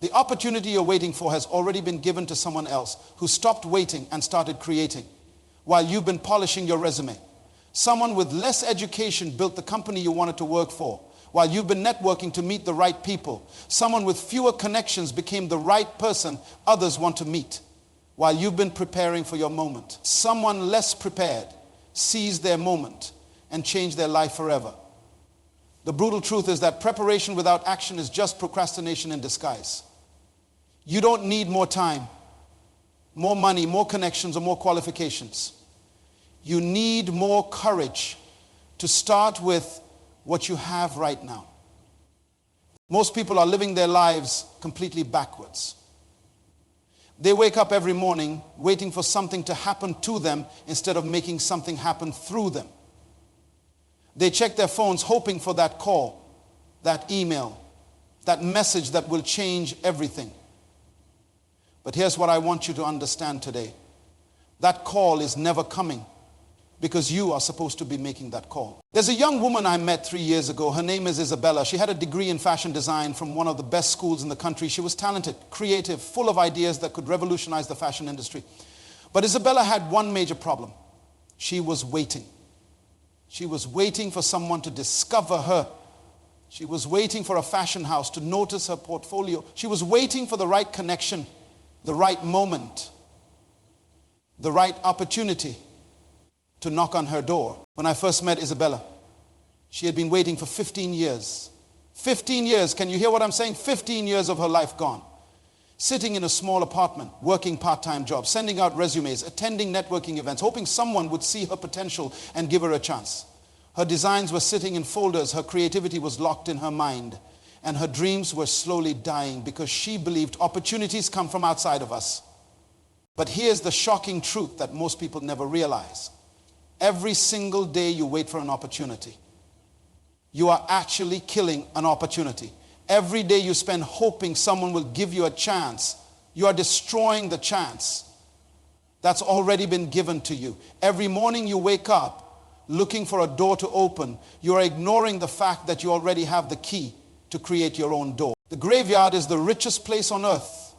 The opportunity you're waiting for has already been given to someone else who stopped waiting and started creating while you've been polishing your resume. Someone with less education built the company you wanted to work for while you've been networking to meet the right people. Someone with fewer connections became the right person others want to meet while you've been preparing for your moment. Someone less prepared seized their moment and changed their life forever. The brutal truth is that preparation without action is just procrastination in disguise. You don't need more time, more money, more connections, or more qualifications. You need more courage to start with what you have right now. Most people are living their lives completely backwards. They wake up every morning waiting for something to happen to them instead of making something happen through them. They check their phones hoping for that call, that email, that message that will change everything. But here's what I want you to understand today. That call is never coming because you are supposed to be making that call. There's a young woman I met 3 years ago. Her name is Isabella. She had a degree in fashion design from one of the best schools in the country. She was talented, creative, full of ideas that could revolutionize the fashion industry. But Isabella had one major problem. She was waiting. She was waiting for someone to discover her. She was waiting for a fashion house to notice her portfolio. She was waiting for the right connection, the right moment, the right opportunity to knock on her door. When I first met Isabella, she had been waiting for 15 years. 15 years, can you hear what I'm saying? 15 years of her life gone. Sitting in a small apartment, working part-time jobs, sending out resumes, attending networking events, hoping someone would see her potential and give her a chance. Her designs were sitting in folders, her creativity was locked in her mind, and her dreams were slowly dying because she believed opportunities come from outside of us. But here's the shocking truth that most people never realize. Every single day you wait for an opportunity, you are actually killing an opportunity. Every day you spend hoping someone will give you a chance, you are destroying the chance that's already been given to you. Every morning you wake up looking for a door to open, you are ignoring the fact that you already have the key to create your own door. The graveyard is the richest place on earth.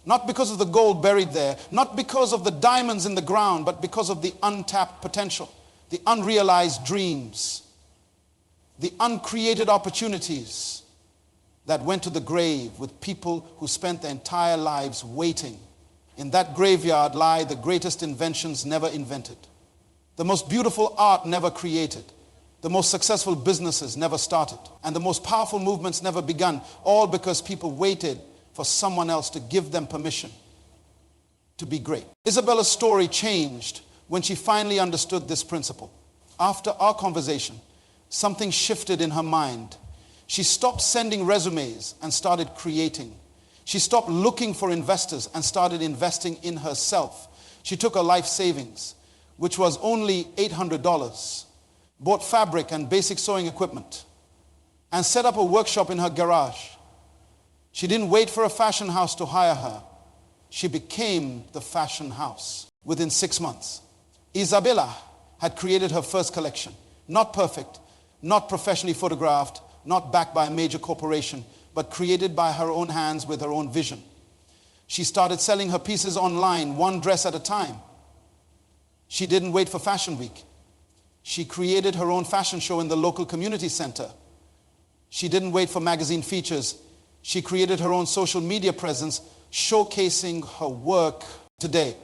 Not because of the gold buried there, not because of the diamonds in the ground, but because of the untapped potential, the unrealized dreams, the uncreated opportunities that went to the grave with people who spent their entire lives waiting. In that graveyard lie the greatest inventions never invented, the most beautiful art never created, the most successful businesses never started, and the most powerful movements never begun, all because people waited for someone else to give them permission to be great. Isabella's story changed when she finally understood this principle. After our conversation, something shifted in her mind. She stopped sending resumes and started creating. She stopped looking for investors and started investing in herself. She took her life savings, which was only $800, bought fabric and basic sewing equipment, and set up a workshop in her garage. She didn't wait for a fashion house to hire her. She became the fashion house. Within 6 months, Isabella had created her first collection. Not perfect, not professionally photographed, not backed by a major corporation, but created by her own hands with her own vision. She started selling her pieces online, one dress at a time. She didn't wait for Fashion Week. She created her own fashion show in the local community center. She didn't wait for magazine features. She created her own social media presence, showcasing her work today.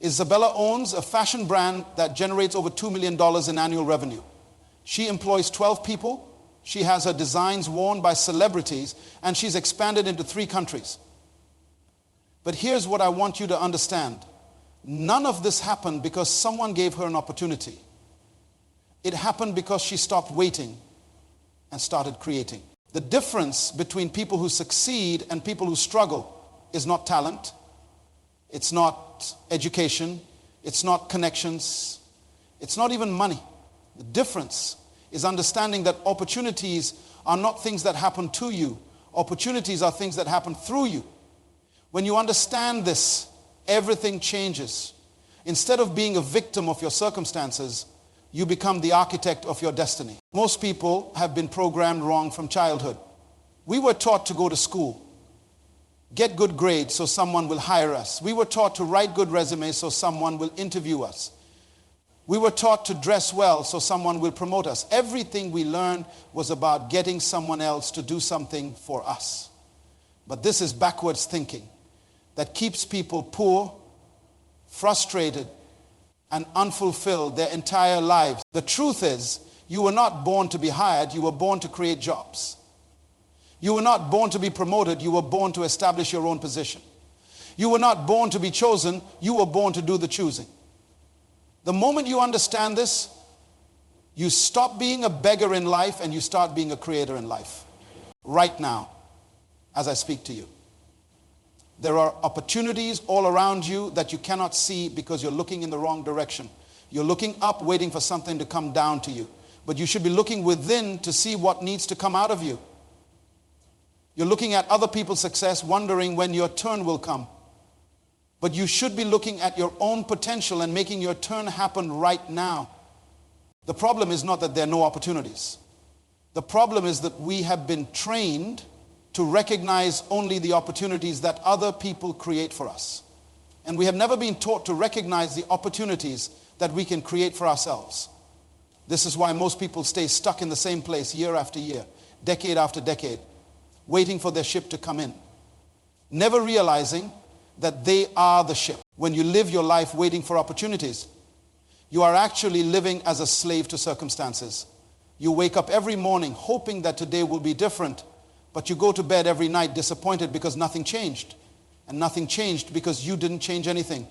Isabella owns a fashion brand that generates over $2 million in annual revenue. She employs 12 people. She has her designs worn by celebrities, and she's expanded into 3 countries. But here's what I want you to understand. None of this happened because someone gave her an opportunity. It happened because she stopped waiting and started creating. The difference between people who succeed and people who struggle is not talent, it's not education, it's not connections, it's not even money. The difference is understanding that opportunities are not things that happen to you. Opportunities are things that happen through you. When you understand this, everything changes. Instead of being a victim of your circumstances, you become the architect of your destiny. Most people have been programmed wrong from childhood. We were taught to go to school, get good grades so someone will hire us. We were taught to write good resumes so someone will interview us. We were taught to dress well so someone will promote us. Everything we learned was about getting someone else to do something for us. But this is backwards thinking that keeps people poor, frustrated, and unfulfilled their entire lives. The truth is, you were not born to be hired, you were born to create jobs. You were not born to be promoted, you were born to establish your own position. You were not born to be chosen, you were born to do the choosing. The moment you understand this, you stop being a beggar in life and you start being a creator in life. Right now, as I speak to you. There are opportunities all around you that you cannot see because you're looking in the wrong direction. You're looking up, waiting for something to come down to you. But you should be looking within to see what needs to come out of you. You're looking at other people's success, wondering when your turn will come. But you should be looking at your own potential and making your turn happen right now. The problem is not that there are no opportunities. The problem is that we have been trained to recognize only the opportunities that other people create for us. And we have never been taught to recognize the opportunities that we can create for ourselves. This is why most people stay stuck in the same place year after year, decade after decade, waiting for their ship to come in, never realizing that they are the ship. When you live your life waiting for opportunities, you are actually living as a slave to circumstances. You wake up every morning hoping that today will be different, but you go to bed every night disappointed because nothing changed. And nothing changed because you didn't change anything.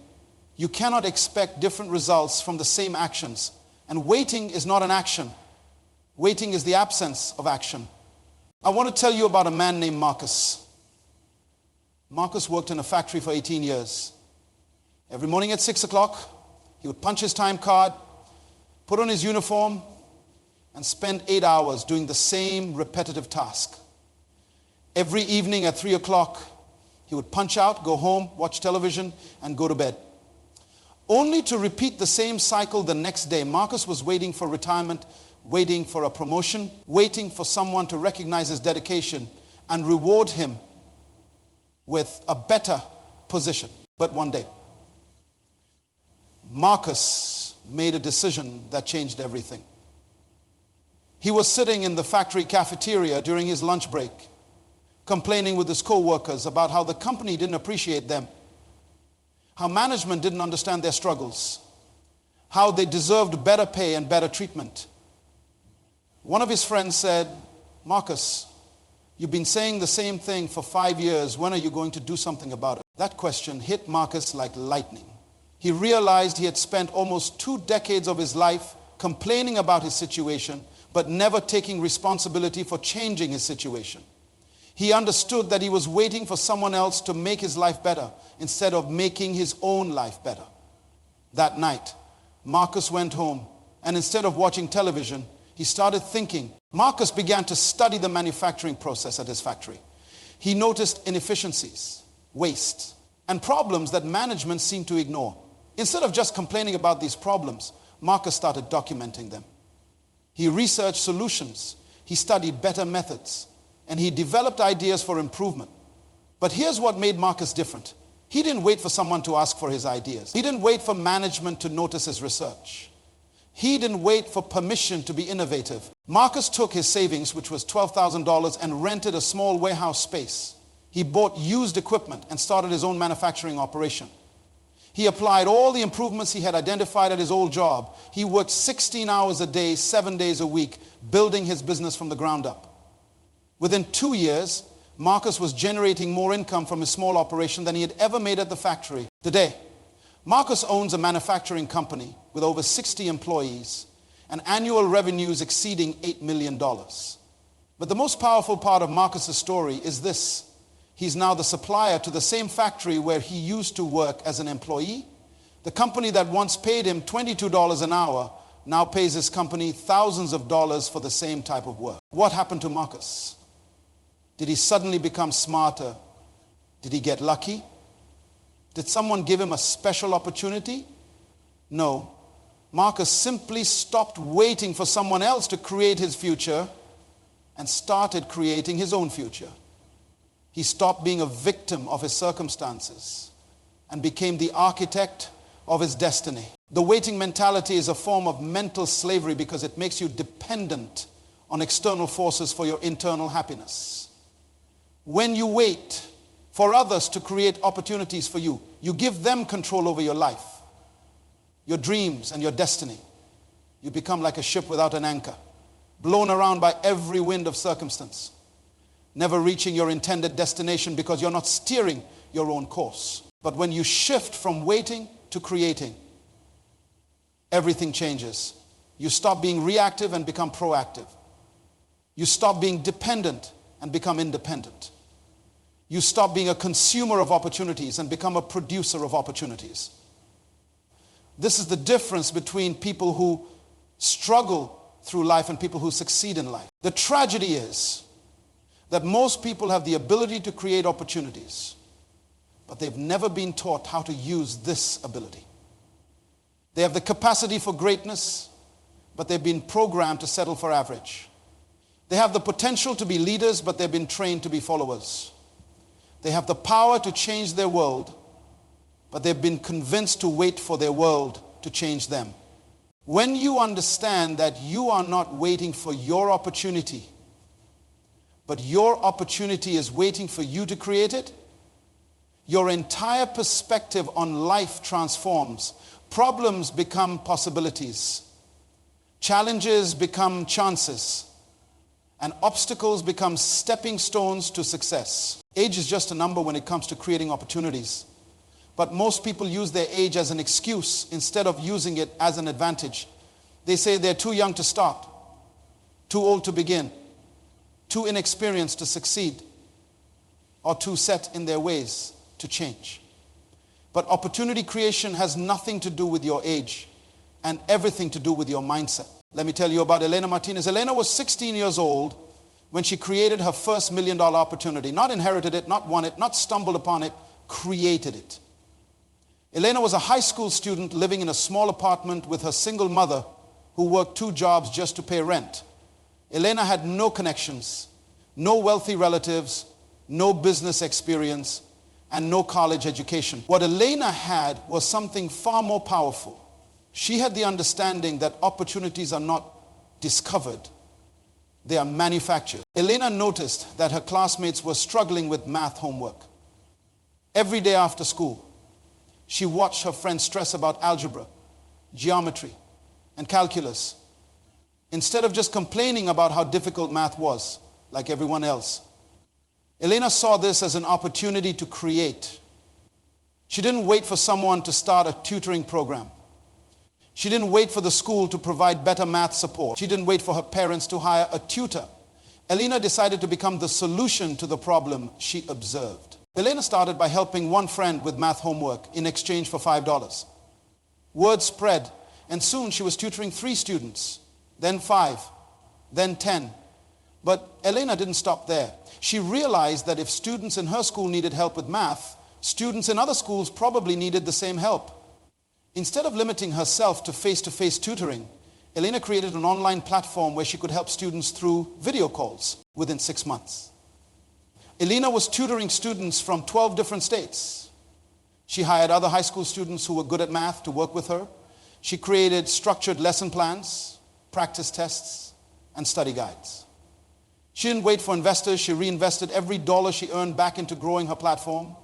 You cannot expect different results from the same actions. And waiting is not an action. Waiting is the absence of action. I want to tell you about a man named Marcus. Marcus worked in a factory for 18 years. Every morning at 6 o'clock, he would punch his time card, put on his uniform, and spend 8 hours doing the same repetitive task. Every evening at 3 o'clock, he would punch out, go home, watch television, and go to bed. Only to repeat the same cycle the next day. Marcus was waiting for retirement, waiting for a promotion, waiting for someone to recognize his dedication and reward him with a better position. But one day, Marcus made a decision that changed everything. He was sitting in the factory cafeteria during his lunch break, complaining with his co-workers about how the company didn't appreciate them, how management didn't understand their struggles, how they deserved better pay and better treatment. One of his friends said, "Marcus, you've been saying the same thing for 5 years. When are you going to do something about it?" That question hit Marcus like lightning. He realized he had spent almost 2 decades of his life complaining about his situation, but never taking responsibility for changing his situation. He understood that he was waiting for someone else to make his life better instead of making his own life better. That night, Marcus went home, and instead of watching television, he started thinking. Marcus began to study the manufacturing process at his factory. He noticed inefficiencies, waste, and problems that management seemed to ignore. Instead of just complaining about these problems, Marcus started documenting them. He researched solutions, he studied better methods, and he developed ideas for improvement. But here's what made Marcus different. He didn't wait for someone to ask for his ideas. He didn't wait for management to notice his research. He didn't wait for permission to be innovative. Marcus took his savings, which was $12,000, and rented a small warehouse space. He bought used equipment and started his own manufacturing operation. He applied all the improvements he had identified at his old job. He worked 16 hours a day, 7 days a week, building his business from the ground up. Within 2 years, Marcus was generating more income from his small operation than he had ever made at the factory. Today, Marcus owns a manufacturing company with over 60 employees and annual revenues exceeding $8 million. But the most powerful part of Marcus's story is this. He's now the supplier to the same factory where he used to work as an employee. The company that once paid him $22 an hour now pays his company thousands of dollars for the same type of work. What happened to Marcus? Did he suddenly become smarter? Did he get lucky? Did someone give him a special opportunity? No. Marcus simply stopped waiting for someone else to create his future and started creating his own future. He stopped being a victim of his circumstances and became the architect of his destiny. The waiting mentality is a form of mental slavery because it makes you dependent on external forces for your internal happiness. When you wait for others to create opportunities for you, you give them control over your life, your dreams, and your destiny. You become like a ship without an anchor, blown around by every wind of circumstance, never reaching your intended destination because you're not steering your own course. But when you shift from waiting to creating, everything changes. You stop being reactive and become proactive. You stop being dependent and become independent. You stop being a consumer of opportunities and become a producer of opportunities. This is the difference between people who struggle through life and people who succeed in life. The tragedy is that most people have the ability to create opportunities, but they've never been taught how to use this ability. They have the capacity for greatness, but they've been programmed to settle for average. They have the potential to be leaders, but they've been trained to be followers. They have the power to change their world, but they've been convinced to wait for their world to change them. When you understand that you are not waiting for your opportunity, but your opportunity is waiting for you to create it, your entire perspective on life transforms. Problems become possibilities. Challenges become chances. And obstacles become stepping stones to success. Age is just a number when it comes to creating opportunities. But most people use their age as an excuse instead of using it as an advantage. They say they're too young to start, too old to begin, too inexperienced to succeed, or too set in their ways to change. But opportunity creation has nothing to do with your age and everything to do with your mindset. Let me tell you about Elena Martinez. Elena was 16 years old when she created her first $1 million opportunity. Not inherited it, not won it, not stumbled upon it, created it. Elena was a high school student living in a small apartment with her single mother who worked 2 jobs just to pay rent. Elena had no connections, no wealthy relatives, no business experience, and no college education. What Elena had was something far more powerful. She had the understanding that opportunities are not discovered, they are manufactured. Elena noticed that her classmates were struggling with math homework. Every day after school, she watched her friends stress about algebra, geometry, and calculus. Instead of just complaining about how difficult math was, like everyone else, Elena saw this as an opportunity to create. She didn't wait for someone to start a tutoring program. She didn't wait for the school to provide better math support. She didn't wait for her parents to hire a tutor. Elena decided to become the solution to the problem she observed. Elena started by helping one friend with math homework in exchange for $5. Word spread, and soon she was tutoring 3 students, then 5, then 10. But Elena didn't stop there. She realized that if students in her school needed help with math, students in other schools probably needed the same help. Instead of limiting herself to face-to-face tutoring, Elena created an online platform where she could help students through video calls within 6 months. Elena was tutoring students from 12 different states. She hired other high school students who were good at math to work with her. She created structured lesson plans, practice tests, and study guides. She didn't wait for investors. She reinvested every dollar she earned back into growing her platform.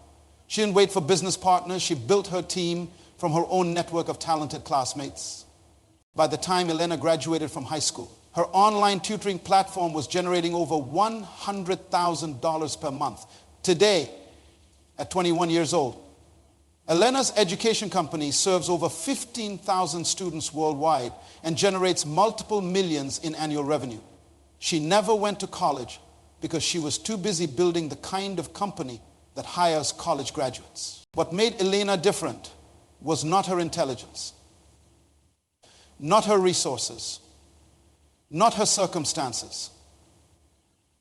She didn't wait for business partners. She built her team from her own network of talented classmates. By the time Elena graduated from high school, her online tutoring platform was generating over $100,000 per month. Today, at 21 years old, Elena's education company serves over 15,000 students worldwide and generates multiple millions in annual revenue. She never went to college because she was too busy building the kind of company that hires college graduates. What made Elena different was not her intelligence, not her resources, not her circumstances.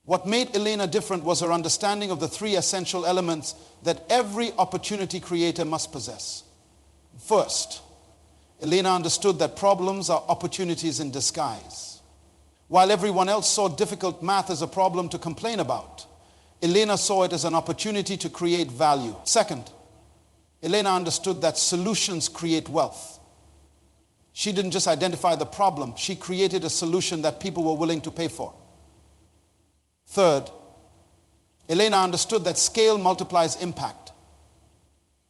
What made Elena different was her understanding of the 3 essential elements that every opportunity creator must possess. First, Elena understood that problems are opportunities in disguise. While everyone else saw difficult math as a problem to complain about, Elena saw it as an opportunity to create value. Second, Elena understood that solutions create wealth. She didn't just identify the problem, she created a solution that people were willing to pay for. Third, Elena understood that scale multiplies impact.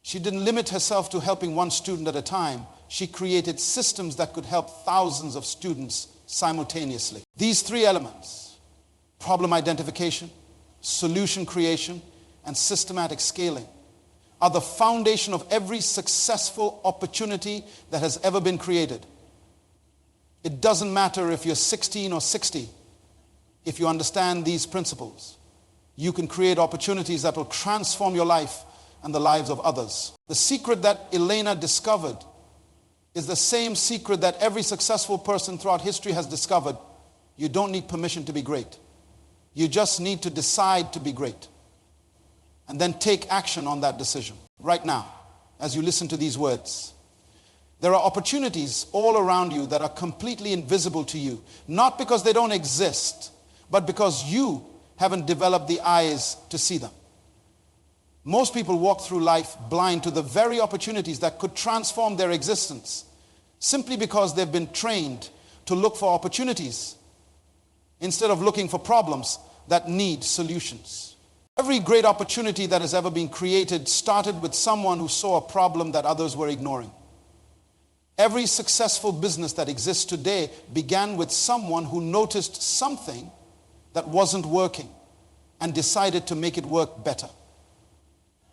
She didn't limit herself to helping one student at a time. She created systems that could help thousands of students simultaneously. These three elements, problem identification, solution creation, and systematic scaling, are the foundation of every successful opportunity that has ever been created. It doesn't matter if you're 16 or 60. If you understand these principles, you can create opportunities that will transform your life and the lives of others. The secret that Elena discovered is the same secret that every successful person throughout history has discovered. You don't need permission to be great. You just need to decide to be great. And then take action on that decision. Right now, as you listen to these words, there are opportunities all around you that are completely invisible to you. Not because they don't exist, but because you haven't developed the eyes to see them. Most people walk through life blind to the very opportunities that could transform their existence, simply because they've been trained to look for opportunities instead of looking for problems that need solutions. Every great opportunity that has ever been created started with someone who saw a problem that others were ignoring. Every successful business that exists today began with someone who noticed something that wasn't working and decided to make it work better.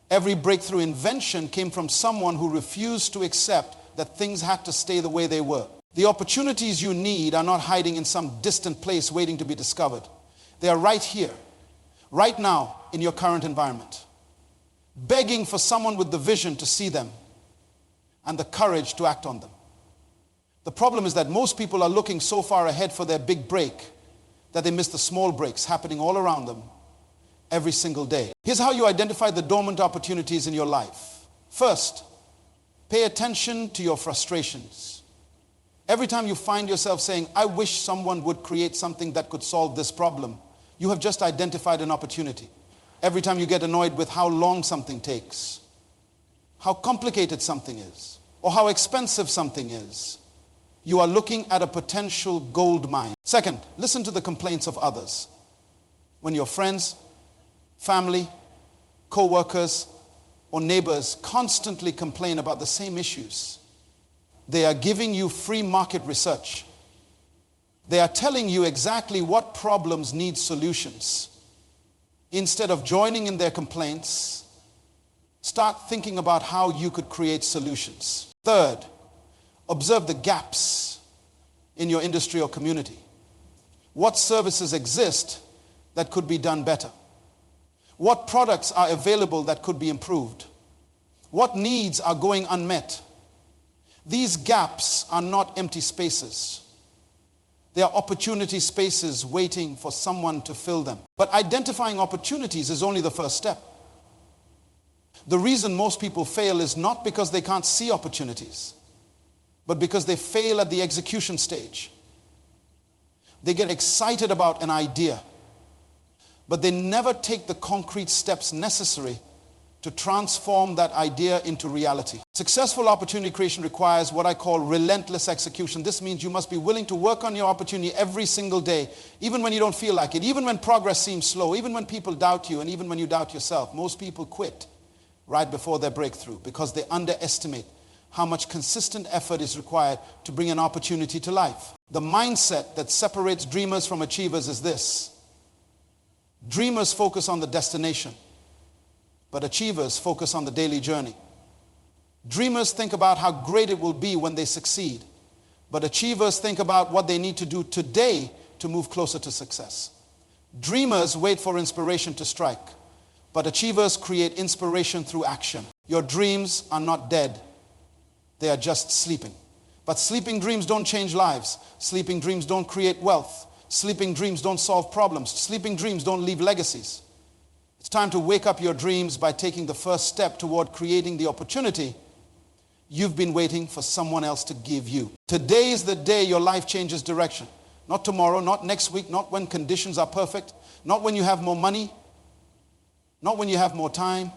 Every breakthrough invention came from someone who refused to accept that things had to stay the way they were. The opportunities you need are not hiding in some distant place waiting to be discovered. They are right here, right now, in your current environment, begging for someone with the vision to see them and the courage to act on them. The problem is that most people are looking so far ahead for their big break that they miss the small breaks happening all around them every single day. Here's how you identify the dormant opportunities in your life. First, pay attention to your frustrations. Every time you find yourself saying, I wish someone would create something that could solve this problem, you have just identified an opportunity. Every time you get annoyed with how long something takes, how complicated something is, or how expensive something is, you are looking at a potential gold mine. Second, listen to the complaints of others. When your friends, family, co-workers, or neighbors constantly complain about the same issues, they are giving you free market research. They are telling you exactly what problems need solutions. Instead of joining in their complaints, start thinking about how you could create solutions. Third, observe the gaps in your industry or community. What services exist that could be done better? What products are available that could be improved? What needs are going unmet? These gaps are not empty spaces. They are opportunity spaces waiting for someone to fill them. But identifying opportunities is only the first step. The reason most people fail is not because they can't see opportunities, but because they fail at the execution stage. They get excited about an idea, but they never take the concrete steps necessary to transform that idea into reality. Successful opportunity creation requires what I call relentless execution. This means you must be willing to work on your opportunity every single day, even when you don't feel like it, even when progress seems slow, even when people doubt you, and even when you doubt yourself. Most people quit right before their breakthrough because they underestimate how much consistent effort is required to bring an opportunity to life. The mindset that separates dreamers from achievers is this: dreamers focus on the destination, but achievers focus on the daily journey. Dreamers think about how great it will be when they succeed, but achievers think about what they need to do today to move closer to success. Dreamers wait for inspiration to strike, but achievers create inspiration through action. Your dreams are not dead. They are just sleeping. But sleeping dreams don't change lives. Sleeping dreams don't create wealth. Sleeping dreams don't solve problems. Sleeping dreams don't leave legacies. It's time to wake up your dreams by taking the first step toward creating the opportunity you've been waiting for someone else to give you. Today is the day your life changes direction. Not tomorrow, not next week, not when conditions are perfect, not when you have more money, Not when you have more time.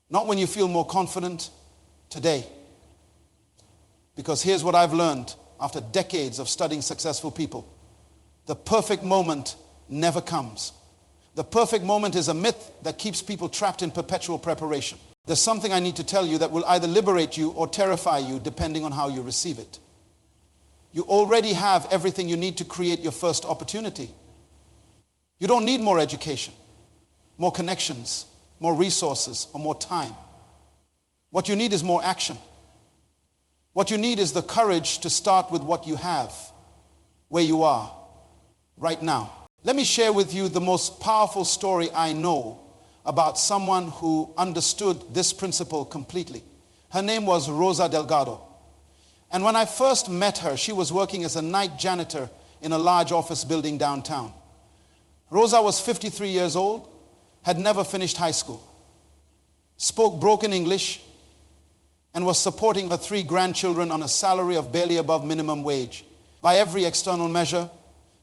Not when you feel more confident. Today. Because here's what I've learned after decades of studying successful people. The perfect moment never comes. The perfect moment is a myth that keeps people trapped in perpetual preparation. There's something I need to tell you that will either liberate you or terrify you depending on how you receive it. You already have everything you need to create your first opportunity. You don't need more education, more connections, more resources, or more time. What you need is more action. What you need is the courage to start with what you have, where you are, right now. Let me share with you the most powerful story I know about someone who understood this principle completely. Her name was Rosa Delgado. And when I first met her, she was working as a night janitor in a large office building downtown. Rosa was 53 years old, had never finished high school, spoke broken English, and was supporting her 3 grandchildren on a salary of barely above minimum wage. By every external measure,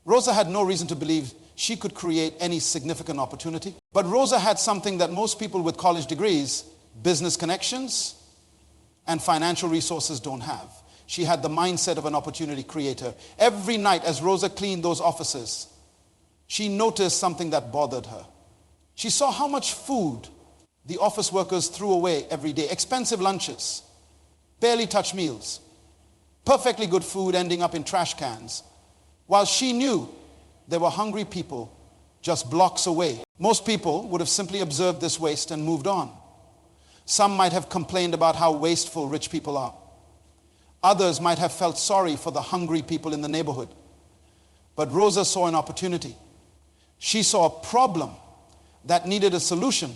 Rosa had no reason to believe she could create any significant opportunity. But Rosa had something that most people with college degrees, business connections, and financial resources don't have. She had the mindset of an opportunity creator. Every night as Rosa cleaned those offices, she noticed something that bothered her. She saw how much food the office workers threw away every day. Expensive lunches, barely touched meals, perfectly good food ending up in trash cans, while she knew there were hungry people just blocks away. Most people would have simply observed this waste and moved on. Some might have complained about how wasteful rich people are. Others might have felt sorry for the hungry people in the neighborhood. But Rosa saw an opportunity. She saw a problem that needed a solution.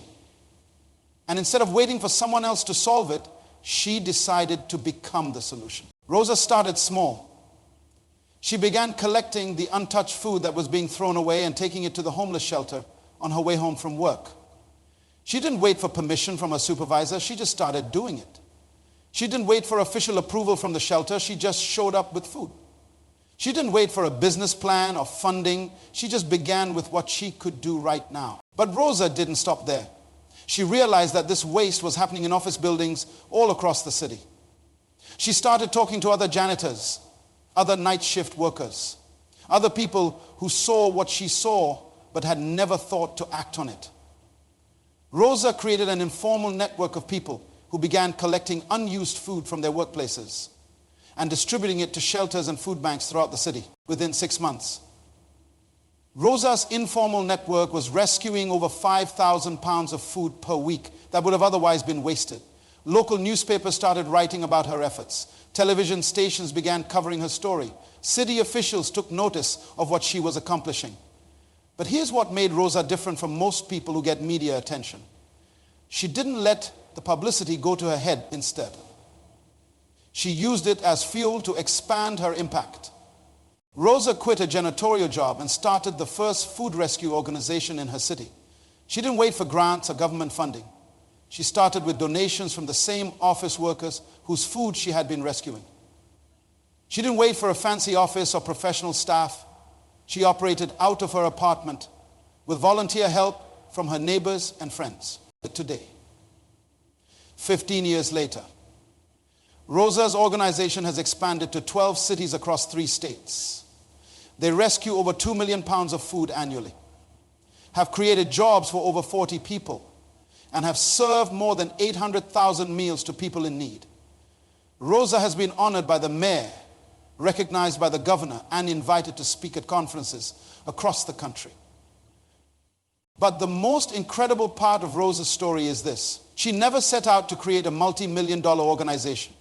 And instead of waiting for someone else to solve it, she decided to become the solution. Rosa started small. She began collecting the untouched food that was being thrown away and taking it to the homeless shelter on her way home from work. She didn't wait for permission from her supervisor. She just started doing it. She didn't wait for official approval from the shelter. She just showed up with food. She didn't wait for a business plan or funding. She just began with what she could do right now. But Rosa didn't stop there. She realized that this waste was happening in office buildings all across the city. She started talking to other janitors, other night shift workers, other people who saw what she saw but had never thought to act on it. Rosa created an informal network of people who began collecting unused food from their workplaces and distributing it to shelters and food banks throughout the city within 6 months. Rosa's informal network was rescuing over 5,000 pounds of food per week that would have otherwise been wasted. Local newspapers started writing about her efforts. Television stations began covering her story. City officials took notice of what she was accomplishing. But here's what made Rosa different from most people who get media attention. She didn't let the publicity go to her head instead. She used it as fuel to expand her impact. Rosa quit a janitorial job and started the first food rescue organization in her city. She didn't wait for grants or government funding. She started with donations from the same office workers whose food she had been rescuing. She didn't wait for a fancy office or professional staff. She operated out of her apartment with volunteer help from her neighbors and friends. Today, 15 years later, Rosa's organization has expanded to 12 cities across 3 states. They rescue over 2 million pounds of food annually, have created jobs for over 40 people, and have served more than 800,000 meals to people in need. Rosa has been honored by the mayor, recognized by the governor, and invited to speak at conferences across the country. But the most incredible part of Rosa's story is this. She never set out to create a multi-million-dollar organization.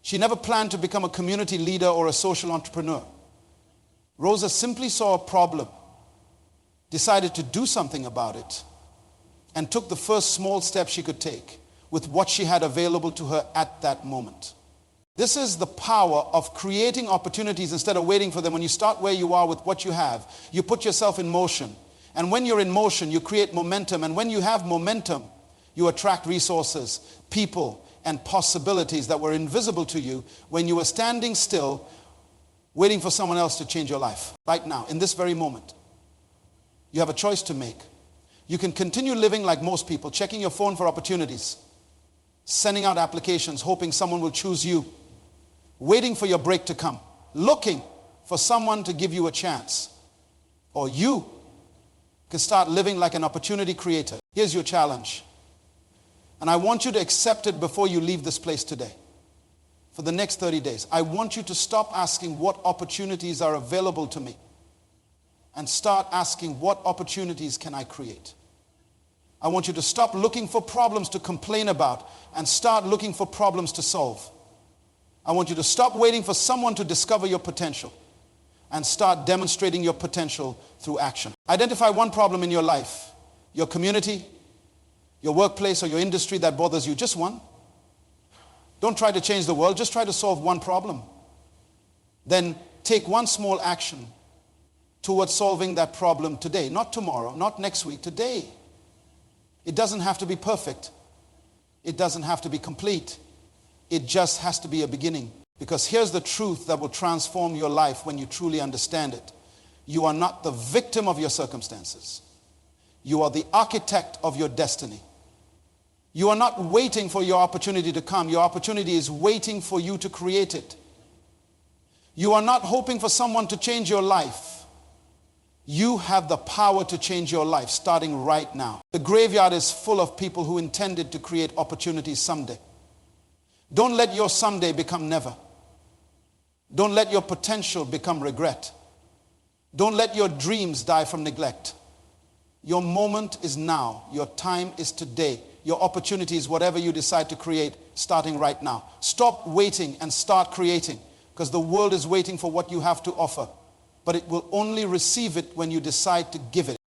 She never planned to become a community leader or a social entrepreneur. Rosa simply saw a problem, decided to do something about it, and took the first small step she could take with what she had available to her at that moment. This is the power of creating opportunities instead of waiting for them. When you start where you are with what you have, you put yourself in motion. And when you're in motion, you create momentum. And when you have momentum, you attract resources, people, and possibilities that were invisible to you when you were standing still, waiting for someone else to change your life. Right now, in this very moment, you have a choice to make. You can continue living like most people, checking your phone for opportunities, sending out applications, hoping someone will choose you, waiting for your break to come, looking for someone to give you a chance. Or you can start living like an opportunity creator. Here's your challenge. And I want you to accept it before you leave this place today. For the next 30 days, I want you to stop asking what opportunities are available to me and start asking what opportunities can I create. I want you to stop looking for problems to complain about and start looking for problems to solve. I want you to stop waiting for someone to discover your potential and start demonstrating your potential through action. Identify one problem in your life, your community, your workplace, or your industry that bothers you. Just one. Don't try to change the world. Just try to solve one problem. Then take one small action towards solving that problem today. Not tomorrow, not next week, today. It doesn't have to be perfect. It doesn't have to be complete. It just has to be a beginning. Because here's the truth that will transform your life when you truly understand it. You are not the victim of your circumstances. You are the architect of your destiny. You are not waiting for your opportunity to come. Your opportunity is waiting for you to create it. You are not hoping for someone to change your life. You have the power to change your life starting right now. The graveyard is full of people who intended to create opportunities someday. Don't let your someday become never. Don't let your potential become regret. Don't let your dreams die from neglect. Your moment is now. Your time is today. Your opportunity is whatever you decide to create starting right now. Stop waiting and start creating, because the world is waiting for what you have to offer. But it will only receive it when you decide to give it.